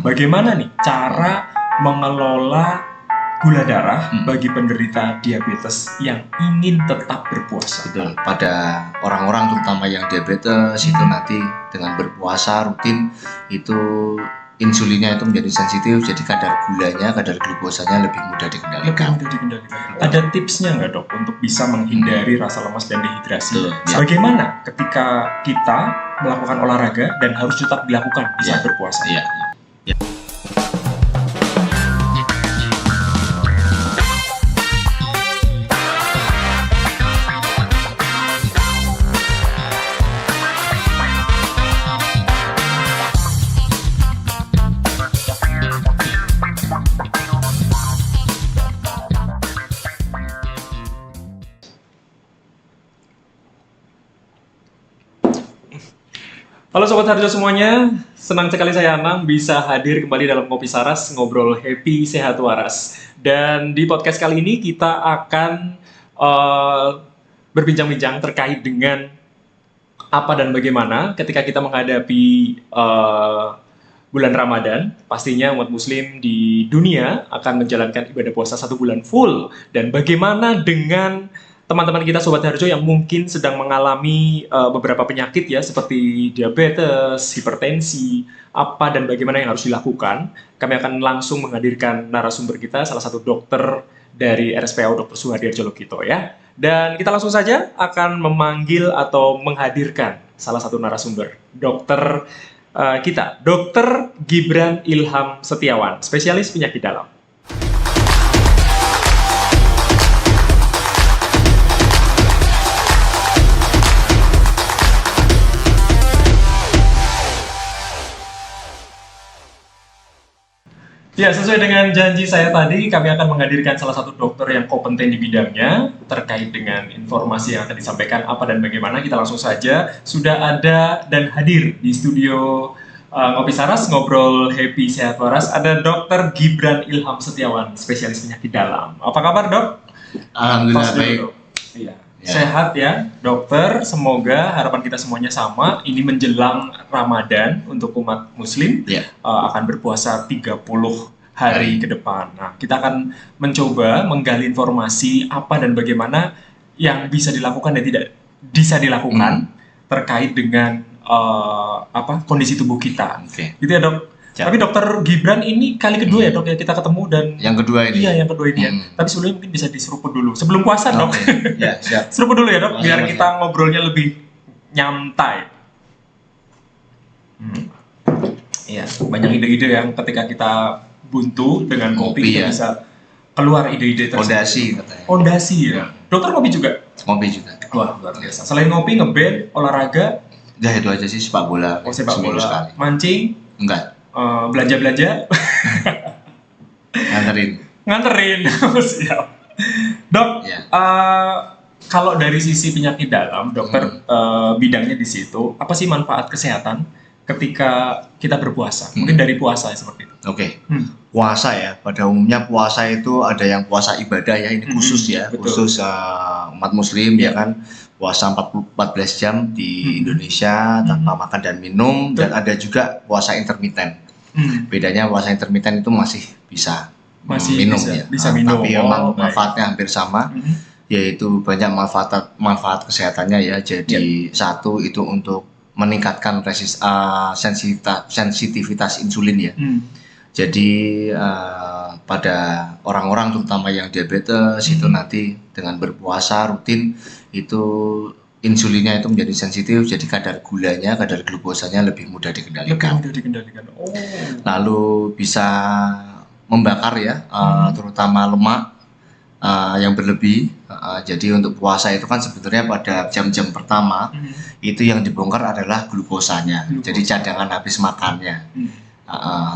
bagaimana nih cara mengelola gula darah bagi penderita diabetes yang ingin tetap berpuasa? Betul. Pada orang-orang terutama yang diabetes itu nanti dengan berpuasa rutin itu insulinnya itu menjadi sensitif, jadi kadar gulanya, kadar glukosanya lebih mudah dikendalikan. Ada tipsnya nggak dok untuk bisa menghindari rasa lemas dan dehidrasi? Betul, ya. Bagaimana ketika kita melakukan olahraga dan harus tetap dilakukan di saat berpuasa? Iya. Halo Sobat Harjo semuanya, senang sekali saya Anam bisa hadir kembali dalam Ngopi Saras, ngobrol happy, sehat waras. Dan di podcast kali ini kita akan berbincang-bincang terkait dengan apa dan bagaimana ketika kita menghadapi bulan Ramadan. Pastinya umat muslim di dunia akan menjalankan ibadah puasa 1 bulan full. Dan bagaimana dengan teman-teman kita Sobat Harjo yang mungkin sedang mengalami beberapa penyakit ya seperti diabetes, hipertensi, apa dan bagaimana yang harus dilakukan. Kami akan langsung menghadirkan narasumber kita, salah satu dokter dari RSPAU Dr. Suhardi Harjolukito ya. Dan kita langsung saja akan memanggil atau menghadirkan salah satu narasumber, dokter kita, Dr. Gibran Ilham Setiawan, spesialis penyakit dalam. Ya, sesuai dengan janji saya tadi, kami akan menghadirkan salah satu dokter yang kompeten di bidangnya terkait dengan informasi yang akan disampaikan apa dan bagaimana. Kita langsung saja, sudah ada dan hadir di studio Ngopi Saras, ngobrol happy sehat waras, ada Dr. Gibran Ilham Setiawan, spesialis penyakit dalam. Apa kabar dok? Alhamdulillah baik. Iya. Ya. Sehat ya dokter, semoga harapan kita semuanya sama. Ini menjelang Ramadan untuk umat muslim akan berpuasa 30 hari ke depan. Nah, kita akan mencoba menggali informasi apa dan bagaimana yang bisa dilakukan dan tidak bisa dilakukan terkait dengan kondisi tubuh kita. Gitu ya dok. Tapi dokter Gibran ini kali kedua ya dok ya kita ketemu dan yang kedua ini. Iya yang kedua ini ya. Tapi sebelumnya mungkin bisa diseruput dulu sebelum puasa dok. Ya, siap. Seruput dulu ya dok biar kita ngobrolnya lebih nyantai. Iya banyak ide-ide yang ketika kita buntu dengan kopi kita bisa keluar ide-ide tersebut. Fondasi katanya. Fondasi ya. Dokter ngopi juga? Ngopi juga. Wah luar biasa. Selain ngopi, ngeband, olahraga? Udah itu aja sih, sepak bola. Sepak bola. Sekali. Mancing? Enggak. Belanja-belanja? Nganterin. Siap. Dok, kalau dari sisi penyakit dalam, dokter bidangnya di situ, apa sih manfaat kesehatan ketika kita berpuasa? Mungkin dari puasa ya seperti itu. Puasa ya, pada umumnya puasa itu ada yang puasa ibadah ya, ini khusus ya, khusus umat muslim ya kan, puasa 14 jam di Indonesia tanpa makan dan minum, dan ada juga puasa intermiten. Bedanya puasa intermiten itu masih bisa minum bisa minum. Tapi memang manfaatnya hampir sama, yaitu banyak manfaat kesehatannya ya. Jadi satu itu untuk meningkatkan sensitivitas insulin ya. Jadi pada orang-orang terutama yang diabetes itu nanti dengan berpuasa rutin itu insulinnya itu menjadi sensitif, jadi kadar gulanya, kadar glukosanya lebih mudah dikendalikan. Lalu bisa membakar ya, terutama lemak yang berlebih. Jadi untuk puasa itu kan sebenarnya pada jam-jam pertama itu yang dibongkar adalah glukosanya, jadi cadangan habis makannya.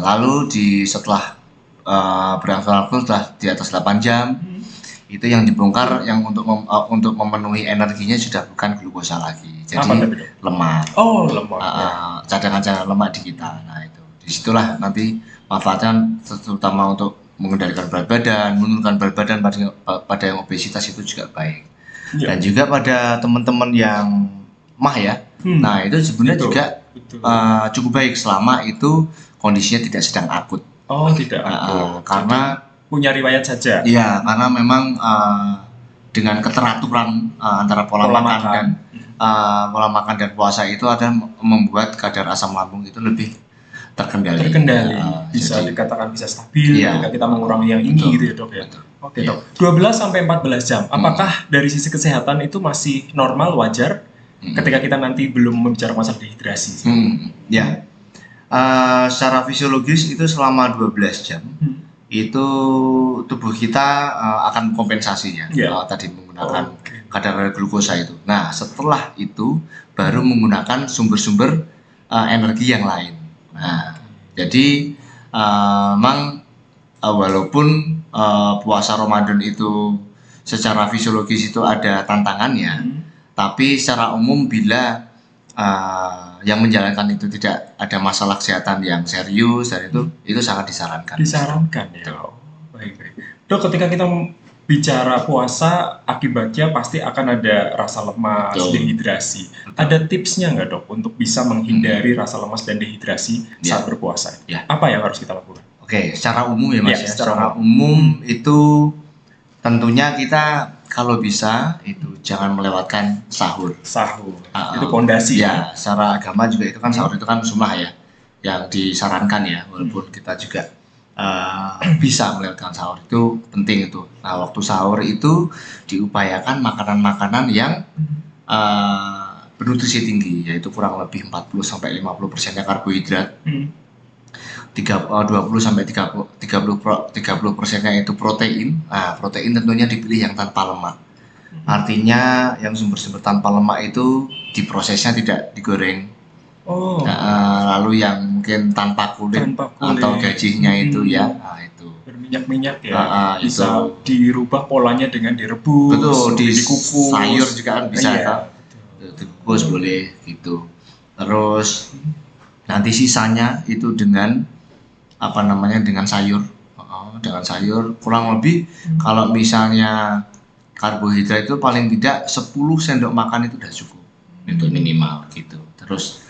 Lalu setelah berangsur waktu setelah di atas 8 jam itu yang dibongkar yang untuk memenuhi energinya sudah bukan glukosa lagi, jadi lemak. Cadangan-cadangan lemak di kita. Nah itu disitulah nanti manfaatnya terutama untuk mengendalikan berat badan, menurunkan berat badan pada yang obesitas itu juga baik. Dan juga pada teman-teman yang mah ya, nah itu sebenarnya juga cukup baik selama itu kondisinya tidak sedang akut. Oh, tidak akut. Karena Punya riwayat saja. ya karena memang dengan keteraturan antara pola makan dan pola makan dan puasa itu ada membuat kadar asam lambung itu lebih terkendali. Bisa Jadi, dikatakan bisa stabil Iya. ketika kita mengurangi yang ini Betul. gitu ya dok ya. Betul. Oke Iya. dok. 12 sampai 14 jam. Apakah dari sisi kesehatan itu masih normal, wajar ketika kita nanti belum membicarakan masalah dehidrasi? Ya. Secara fisiologis itu selama 12 jam itu tubuh kita akan kompensasi ya. Iya. Tadi menggunakan kadar glukosa itu. Nah, setelah itu baru menggunakan sumber-sumber energi yang lain. Nah, jadi memang walaupun puasa Ramadan itu secara fisiologis itu ada tantangannya, tapi secara umum bila yang menjalankan itu tidak ada masalah kesehatan yang serius dan itu sangat disarankan. Disarankan ya. Baik. Dok, ketika kita bicara puasa, akibatnya pasti akan ada rasa lemas, Betul. dehidrasi. Ada tipsnya nggak dok untuk bisa menghindari rasa lemas dan dehidrasi saat berpuasa? Ya. Apa yang harus kita lakukan? Oke, secara umum ya Mas. Ya, Secara umum itu tentunya kita kalau bisa itu jangan melewatkan sahur. Sahur. Itu pondasi ya. Secara agama juga itu kan sahur itu kan sunnah ya, yang disarankan ya, walaupun kita juga bisa melewatkan sahur itu penting itu. Nah, waktu sahur itu diupayakan makanan-makanan yang bernutrisi tinggi, yaitu kurang lebih 40-50%-nya karbohidrat, 20-30% itu protein. Nah, protein tentunya dipilih yang tanpa lemak. Artinya yang sumber-sumber tanpa lemak itu diprosesnya tidak digoreng. Lalu yang mungkin tanpa kulit atau gajinya itu ya, itu berminyak-minyak ya, bisa itu dirubah polanya dengan direbus, betul, dikukus, sayur juga kan bisa iya. dikukus boleh gitu. Terus nanti sisanya itu dengan dengan sayur, dengan sayur kurang lebih kalau misalnya karbohidrat itu paling tidak 10 sendok makan itu udah cukup itu minimal gitu. Terus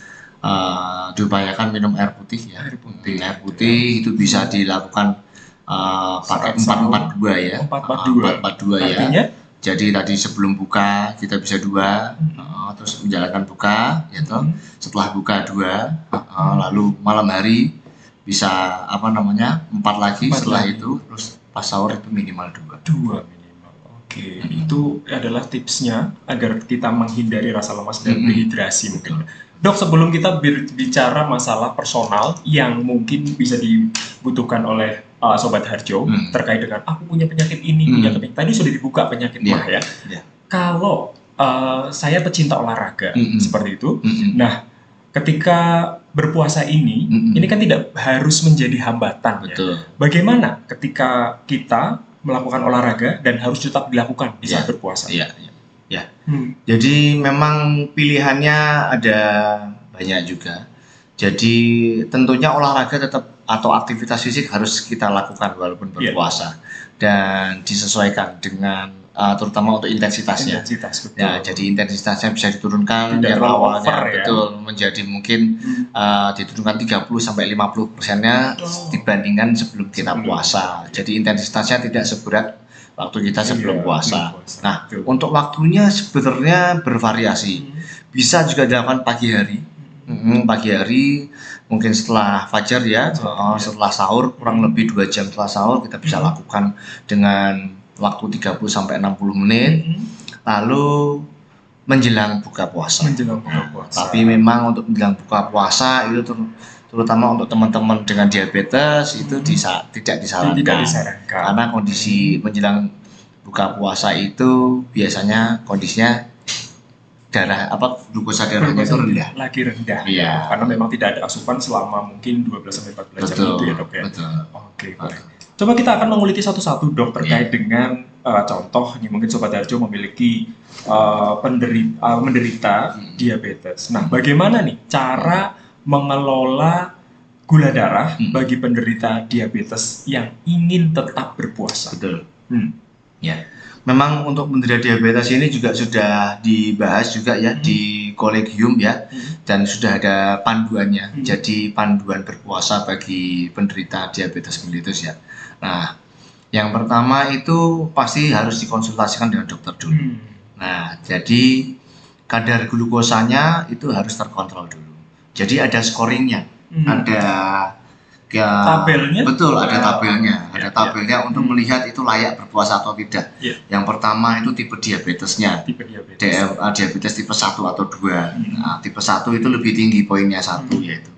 diupayakan minum air putih ya. Air putih itu bisa dilakukan pakai 4-4-2 ya. 4-4-2 ya. Artinya? Jadi tadi sebelum buka kita bisa 2, terus menjalankan buka ya toh. Setelah buka 2, lalu malam hari bisa 4 lagi setelah itu, terus pas sahur itu minimal 2 minimal. Oke, itu adalah tipsnya agar kita menghindari rasa lemas dan dehidrasi mungkin. Dok, sebelum kita bicara masalah personal yang mungkin bisa dibutuhkan oleh Sobat Harjo terkait dengan aku punya penyakit ini, penyakit tadi sudah dibuka penyakit mah ya. Kalau saya pecinta olahraga seperti itu, nah ketika berpuasa ini kan tidak harus menjadi hambatan ya. Bagaimana ketika kita melakukan olahraga dan harus tetap dilakukan di saat berpuasa? Jadi memang pilihannya ada banyak juga. Jadi tentunya olahraga tetap atau aktivitas fisik harus kita lakukan walaupun berpuasa dan disesuaikan dengan terutama untuk intensitasnya. Ya, jadi intensitasnya bisa diturunkan yang awalnya menjadi mungkin diturunkan 30-50%-nya dibandingkan sebelum kita puasa. Jadi intensitasnya tidak seberat waktu kita sebelum puasa. Nah, untuk waktunya sebenarnya bervariasi. Bisa juga dilakukan pagi hari. Pagi hari mungkin setelah fajar ya, setelah sahur kurang lebih 2 jam setelah sahur kita bisa lakukan dengan waktu 30-60 menit. Lalu menjelang buka puasa. Tapi memang untuk menjelang buka puasa itu terutama untuk teman-teman dengan diabetes itu tidak disarankan. Karena kondisi menjelang buka puasa itu biasanya kondisinya glukosa darahnya itu rendah. Lagi rendah. Iya. Karena memang tidak ada asupan selama mungkin 12-14 jam itu ya dok ya. Betul. Oke, baik. Coba kita akan menguliti satu-satu dok terkait dengan contoh nih mungkin Sobat Harjo memiliki menderita diabetes. Nah, bagaimana nih cara mengelola gula darah bagi penderita diabetes yang ingin tetap berpuasa? Betul. Ya. Memang untuk penderita diabetes ini juga sudah dibahas juga ya di kolegium ya, Hmm. dan sudah ada panduannya. Hmm. Jadi panduan berpuasa bagi penderita diabetes mellitus ya. Nah, yang pertama itu pasti harus dikonsultasikan dengan dokter dulu. Hmm. Nah, jadi kadar glukosanya itu harus terkontrol dulu. Jadi ada scoringnya, Hmm. ada ya, Tabelnya? betul, ada tabelnya, Ya, ada tabelnya untuk melihat itu layak berpuasa atau tidak. Ya. Yang pertama itu tipe diabetesnya, Tipe diabetes. diabetes tipe 1 atau 2. Hmm. Nah, tipe 1 itu lebih tinggi poinnya 1 yaitu.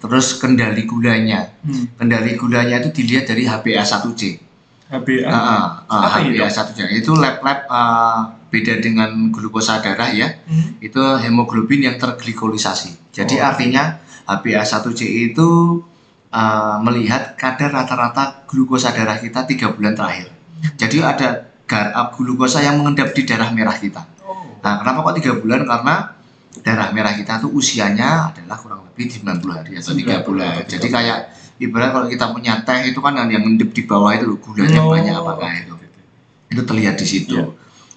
Terus kendali gulanya. Hmm. Kendali gulanya itu dilihat dari HbA1c. HbA? Apa itu? HbA1c itu lab-lab beda dengan glukosa darah ya. Hmm. Itu hemoglobin yang terglikolisasi. Jadi Oh. artinya HbA1c itu melihat kadar rata-rata glukosa darah kita 3 bulan terakhir. Jadi ada glukosa yang mengendap di darah merah kita. Oh. Nah, kenapa kok 3 bulan? Karena darah merah kita tuh usianya adalah kurang lebih 90 hari atau 3 bulan. Jadi kayak ibarat kalau kita punya teh itu kan yang ngendap di bawah itu loh, gulanya banyak apakah itu. Itu terlihat di situ. Yeah.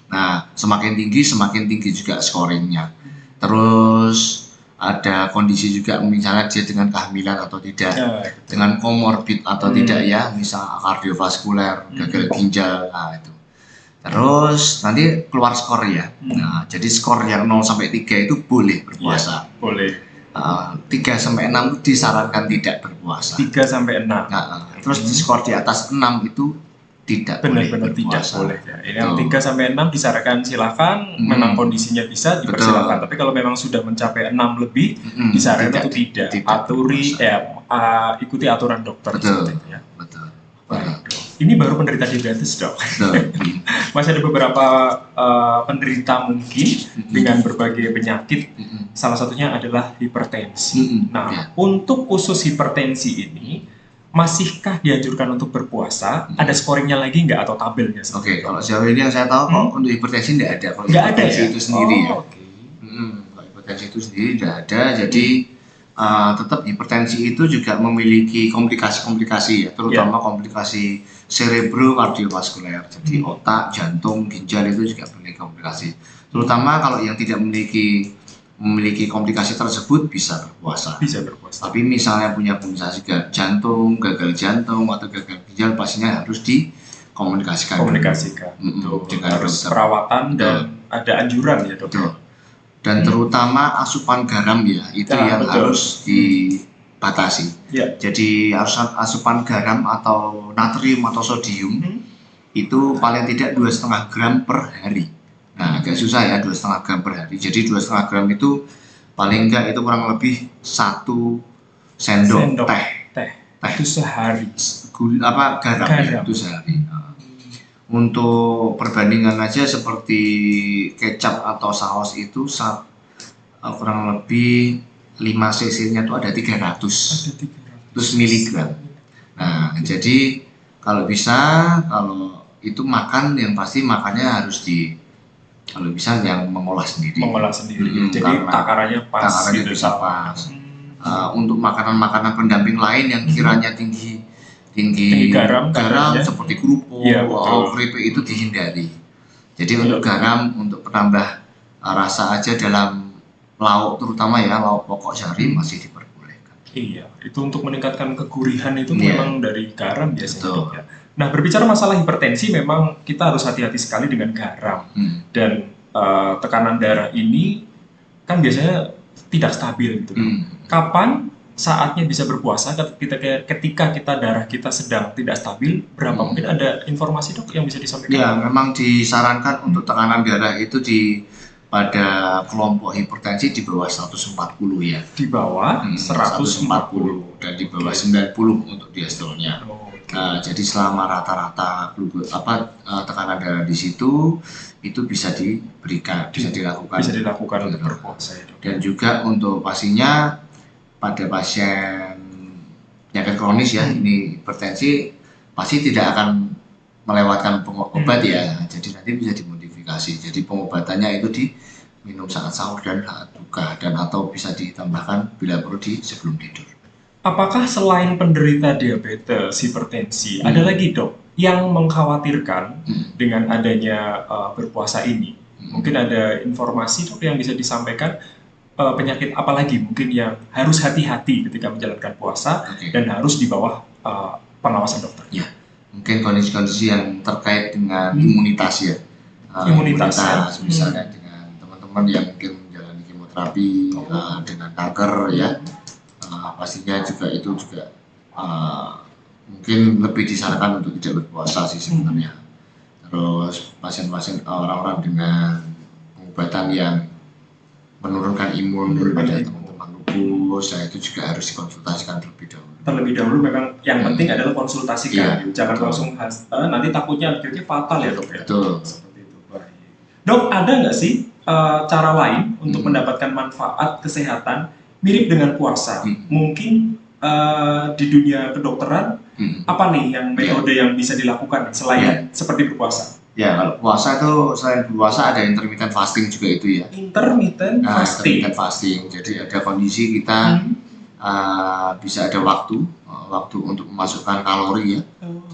Nah, semakin tinggi juga scoringnya. Terus ada kondisi juga misalnya dia dengan kehamilan atau tidak, dengan komorbid atau tidak ya, misal kardiovaskuler, gagal ginjal, nah itu. Terus nanti keluar skor ya. Nah, jadi skor yang 0 sampai 3 itu boleh berpuasa. Ya, boleh. 3 sampai 6 itu disarankan tidak berpuasa. 3 sampai 6. Nah, terus di skor di atas 6 itu tidak benar-benar tidak boleh ya. Ini yang 3 sampai 6 disarankan silakan, memang kondisinya bisa dipersilakan. Tapi kalau memang sudah mencapai 6 lebih, disarankan untuk tidak. Ikuti aturan dokter. Betul. Ya. Betul. Ini baru penderita diabetes, Dok. Masih ada beberapa penderita mungkin dengan berbagai penyakit. Salah satunya adalah hipertensi. Nah, untuk khusus hipertensi ini, masihkah dianjurkan untuk berpuasa? Ada scoringnya lagi nggak atau tabelnya? Oke, kalau sejauh ini yang saya tahu kok untuk hipertensi nggak ada. Kalau hipertensi itu sendiri ya. Kalau hipertensi itu sendiri nggak ada. Jadi tetap hipertensi itu juga memiliki komplikasi-komplikasi ya, terutama komplikasi cerebrokardiovaskuler. Jadi otak, jantung, ginjal itu juga memiliki komplikasi. Terutama kalau yang tidak memiliki komplikasi tersebut bisa berpuasa. Tapi misalnya punya komplikasi jantung, gagal jantung atau gagal ginjal, pastinya harus dikomunikasikan. Dengan harus perawatan dan ada anjuran ya, Dok. Dan terutama asupan garam ya, itu yang harus dibatasi. Jadi asupan garam atau natrium atau sodium itu paling tidak 2,5 gram per hari. Nah, agak susah ya, 2,5 gram per hari. Jadi 2,5 gram itu paling enggak itu kurang lebih 1 sendok teh itu sehari. Garam. Ya, itu sehari. Untuk perbandingan aja seperti kecap atau saus itu kurang lebih 5 cc-nya itu ada 300 miligram. Nah, jadi kalau bisa, kalau itu makan yang pasti makannya harus kalau bisa yang mengolah sendiri. Jadi takarannya pas. Takarannya bisa pas. Untuk makanan-makanan pendamping lain yang kiranya tinggi garam seperti kerupuk atau keripik itu dihindari. Jadi untuk garam, untuk penambah rasa aja dalam lauk, terutama ya lauk pokok sehari masih diperbolehkan. Iya, itu untuk meningkatkan kegurihan itu memang dari garam biasanya. Ya. Nah, berbicara masalah hipertensi, memang kita harus hati-hati sekali dengan garam. Dan tekanan darah ini kan biasanya tidak stabil gitu. Kapan saatnya bisa berpuasa ketika darah kita sedang tidak stabil? Berapa mungkin ada informasi, Dok, yang bisa disampaikan? Ya, memang disarankan untuk tekanan darah itu pada kelompok hipertensi di bawah 140 ya. Di bawah 140 dan di bawah 90 untuk diastolnya. Jadi selama rata-rata tekanan darah di situ itu bisa diberikan, bisa dilakukan untuk berpuasa. Dan juga untuk pastinya pada pasien penyakit kronis ya, ini hipertensi pasti tidak akan melewatkan obat ya. Jadi nanti bisa dimodifikasi. Jadi pengobatannya itu diminum saat sahur dan saat buka, dan atau bisa ditambahkan bila perlu sebelum tidur. Apakah selain penderita diabetes, hipertensi, ada lagi, Dok, yang mengkhawatirkan dengan adanya berpuasa ini? Mungkin ada informasi, Dok, yang bisa disampaikan penyakit apa lagi mungkin yang harus hati-hati ketika menjalankan puasa dan harus di bawah pengawasan dokter? Ya, mungkin kondisi-kondisi yang terkait dengan imunitas ya. Imunitas misalnya dengan teman-teman yang mungkin menjalani kemoterapi dengan kanker ya. Pastinya juga itu juga mungkin lebih disarankan untuk tidak berpuasa sih sebenarnya. Terus pasien-pasien orang-orang dengan pengobatan yang menurunkan imun daripada teman-teman lupus, itu juga harus dikonsultasikan terlebih dahulu. Memang yang penting adalah konsultasikan, jangan langsung nanti takutnya akhirnya fatal ya dok ya. Betul. Seperti itu. Baik. Dok, ada nggak sih cara lain untuk mendapatkan manfaat kesehatan mirip dengan puasa? Mungkin di dunia kedokteran apa nih yang metode yang bisa dilakukan selain seperti berpuasa? Ya, kalau puasa itu selain berpuasa ada intermittent fasting juga itu ya. Intermittent fasting. Jadi ada kondisi kita bisa ada waktu untuk memasukkan kalori ya.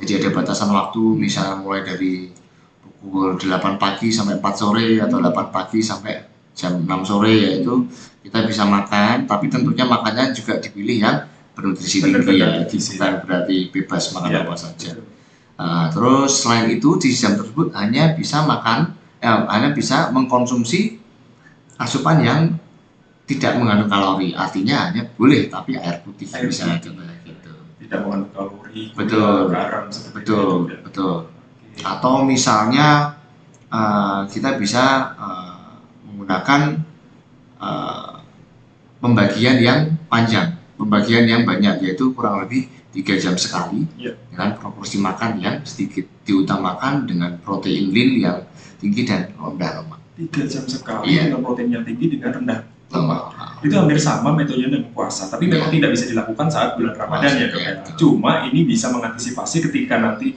Jadi ada batasan waktu, misalnya mulai dari pukul 8 pagi sampai 4 sore atau 8 pagi sampai jam 6 sore yaitu kita bisa makan, tapi tentunya makannya juga dipilih yang bernutrisi tinggi ya, bukan berarti bebas makan apa saja. Terus selain itu di jam tersebut hanya bisa mengkonsumsi asupan yang tidak mengandung kalori, artinya hanya boleh tapi air putih misalnya gitu. Tidak mengandung kalori, garam, betul. Atau misalnya kita bisa menggunakan pembagian yang panjang, pembagian yang banyak, yaitu kurang lebih 3 jam sekali dengan proporsi makan yang sedikit, diutamakan dengan protein lean yang tinggi dan rendah lemak. 3 jam sekali dengan protein yang tinggi dengan rendah lemak. Itu hampir sama metodenya dengan puasa, tapi memang tidak bisa dilakukan saat bulan Ramadan ya dok. Cuma ini bisa mengantisipasi ketika nanti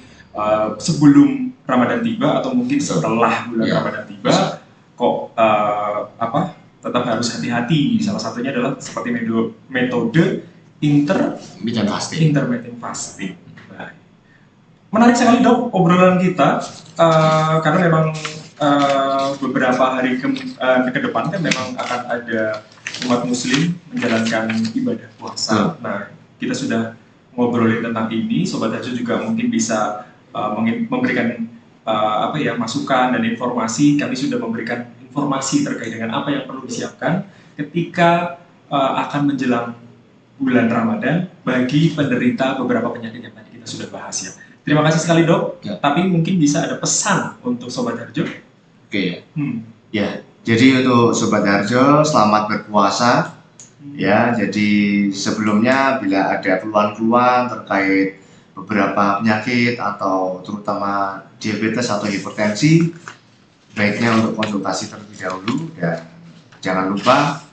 sebelum Ramadan tiba atau mungkin setelah bulan Ramadan tiba, kok tetap harus hati-hati. Salah satunya adalah seperti metode intermittent fasting. Menarik sekali dok obrolan kita, karena memang beberapa hari ke depan kan memang akan ada umat muslim menjalankan ibadah puasa. Nah, kita sudah ngobrolin tentang ini, Sobat Harjo juga mungkin bisa memberikan masukan dan informasi. Kami sudah memberikan informasi terkait dengan apa yang perlu disiapkan ketika akan menjelang bulan Ramadan bagi penderita beberapa penyakit yang tadi kita sudah bahas ya. Terima kasih sekali dok. Tapi mungkin bisa ada pesan untuk Sobat Harjo. Oke. Ya, jadi untuk Sobat Harjo selamat berpuasa. Ya, jadi sebelumnya bila ada keluhan-keluhan terkait beberapa penyakit atau terutama diabetes atau hipertensi, baiknya untuk konsultasi terlebih dahulu dan jangan lupa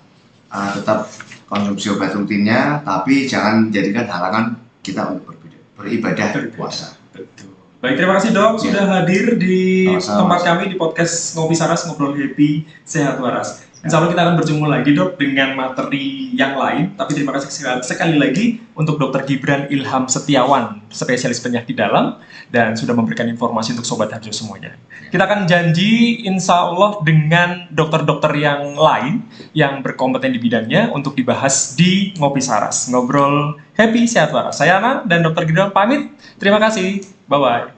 tetap konsumsi obat rutinnya, tapi jangan menjadikan halangan kita untuk beribadah berpuasa. Betul. Baik, terima kasih dok sudah hadir di tempat kami di podcast Ngopi Saras, Ngobrol Happy, Sehat Waras. Insya Allah kita akan berjumpa lagi dok dengan materi yang lain. Tapi terima kasih sekali lagi untuk Dr. Gibran Ilham Setiawan, spesialis penyakit dalam, dan sudah memberikan informasi untuk Sobat Harjo semuanya. Kita akan janji insya Allah dengan dokter-dokter yang lain yang berkompeten di bidangnya untuk dibahas di Ngopi Saras, Ngobrol Happy Sehat Waras. Saya Ana dan Dr. Gibran pamit. Terima kasih. Bye-bye.